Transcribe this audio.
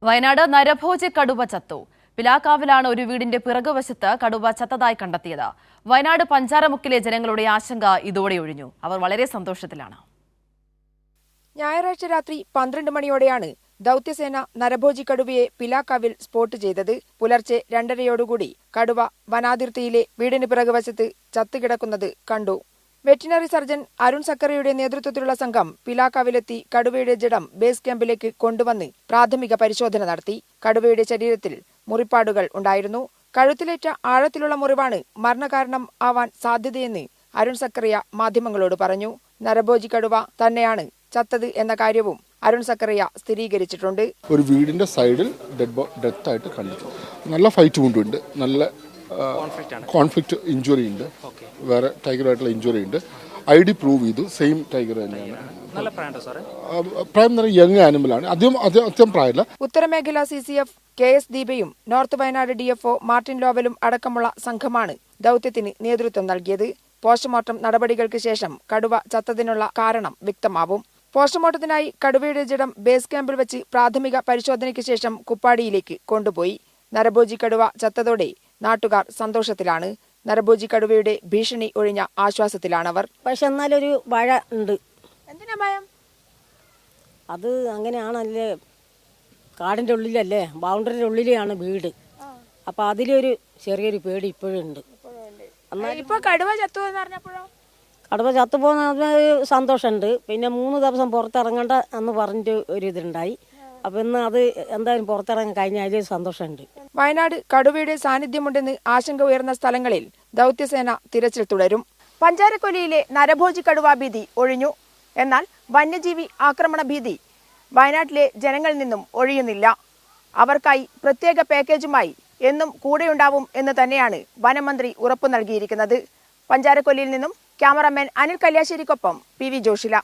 വയനാട് നരഭോജി കടുവ ചത്തു. പിലാക്കാവിലാണ് ഒരു വീടിന്റെ പിറകുവശത്ത് കടുവ ചത്തതായി കണ്ടെത്തിയത്. വയനാട് പഞ്ചാരമുക്കിലെ ജനങ്ങളുടെ ആശങ്ക ഇതോടെ ഒഴിഞ്ഞു. അവർ വളരെ സന്തോഷത്തിലാണ്. ഞായറാഴ്ച രാത്രി 12 മണിയോടെയാണ് ദൌത്യസേന നരഭോജി കടുവയെ പിലാക്കാവിൽ സ്പോട്ട് ചെയ്തത്. പുലർച്ചെ 2:30 കടുവ വനാതിർത്തിയിലെ വീടിന് പിറകുവശത്ത് ചത്തുകിടക്കുന്നത് കണ്ടു. വെറ്റിനറി സർജൻ അരുൺ സക്കറിയുടെ നേതൃത്വത്തിലുള്ള സംഘം പിലാക്കാവിലെത്തി കടുവയുടെ ജഡം ബേസ് ക്യാമ്പിലേക്ക് കൊണ്ടുവന്ന് പ്രാഥമിക പരിശോധന നടത്തി. കടുവയുടെ ശരീരത്തിൽ മുറിപ്പാടുകൾ ഉണ്ടായിരുന്നു. കഴുത്തിലേറ്റ ആഴത്തിലുള്ള മുറിവാണ് മരണകാരണം ആവാൻ സാധ്യതയെന്ന് അരുൺ സക്കറിയ മാധ്യമങ്ങളോട് പറഞ്ഞു. നരഭോജി കടുവ തന്നെയാണ് ചത്തത് എന്ന കാര്യവും അരുൺ സക്കറിയ സ്ഥിരീകരിച്ചിട്ടുണ്ട്. ഒരു വീടിന്റെ സൈഡിൽ ഡെത്ത് ആയിട്ട് കണ്ടിട്ടു. നല്ല ഫൈറ്റ് വുണ്ടുണ്ട്, നല്ല കോൺഫ്ലിക്റ്റ് ഇഞ്ചുറി ഉണ്ട്, വേറെ ടൈഗറായിട്ടുള്ള ഇഞ്ചുറി ഉണ്ട്. ID പ്രൂവ് ചെയ്തു, സെയിം ടൈഗർ തന്നെയാണ്. പ്രായം യങ് ആനിമലാണ്, അത്യം പ്രായമില്ല. ഉത്തരമേഖല CCF KS ദീപയും നോർത്ത് വയനാട് DFO മാർട്ടിൻ ലോവലും അടക്കമുള്ള സംഘമാണ് ദൌത്യത്തിന് നേതൃത്വം നൽകിയത്. പോസ്റ്റ്മോർട്ടം നടപടികൾക്ക് ശേഷം കടുവ ചത്തതിനുള്ള കാരണം വ്യക്തമാവും. പോസ്റ്റ്മോർട്ടത്തിനായി കടുവയുടെ ജഡം ബേസ് ക്യാമ്പിൽ വെച്ച് പ്രാഥമിക പരിശോധനയ്ക്ക് ശേഷം കുപ്പാടിയിലേക്ക് കൊണ്ടുപോയി. നരഭോജി കടുവ ചത്തതോടെ നാട്ടുകാർ സന്തോഷത്തിലാണ്. നരഭോജി കടുവയുടെ ഭീഷണി ഒഴിഞ്ഞ ആശ്വാസത്തിലാണവർ. പക്ഷെ എന്നാലൊരു വാഴ ഉണ്ട്. എന്തിനാ ഭയം? അത് അങ്ങനെയാണല്ലേ, കാടിന്റെ ഉള്ളിലല്ലേ, ബൗണ്ടറിന്റെ ഉള്ളിലാണ് വീട്. അപ്പൊ അതിലൊരു ചെറിയൊരു പേടി ഇപ്പോഴും ഉണ്ട്. ഇപ്പൊ കടുവ ചത്തു എന്ന് പറഞ്ഞപ്പോഴോ? കടുവ ചത്തുപോകുന്ന സന്തോഷമുണ്ട്. പിന്നെ 3 ദിവസം പുറത്തിറങ്ങണ്ട എന്ന് പറഞ്ഞിട്ട് ഒരു ഇതുണ്ടായി. അപ്പൊ ഇന്ന് അത് എന്തായാലും പുറത്തിറങ്ങാൻ കഴിഞ്ഞാൽ സന്തോഷമുണ്ട്. വയനാട് കടുവയുടെ സാന്നിധ്യമുണ്ടെന്ന് ആശങ്ക ഉയർന്ന സ്ഥലങ്ങളിൽ ദൌത്യസേന തിരച്ചിൽ തുടരും. പഞ്ചാരക്കൊല്ലിയിലെ നരഭോജി കടുവ ഭീതി ഒഴിഞ്ഞു. എന്നാൽ വന്യജീവി ആക്രമണ ഭീതി വയനാട്ടിലെ ജനങ്ങളിൽ നിന്നും ഒഴിയുന്നില്ല. അവർക്കായി പ്രത്യേക പാക്കേജുമായി എന്നും കൂടെയുണ്ടാവും എന്ന് തന്നെയാണ് വനമന്ത്രി ഉറപ്പു നൽകിയിരിക്കുന്നത്. പഞ്ചാരക്കൊല്ലിയിൽ നിന്നും ക്യാമറാമാൻ അനിൽ കല്യാശ്ശേരിക്കൊപ്പം PV ജോഷില.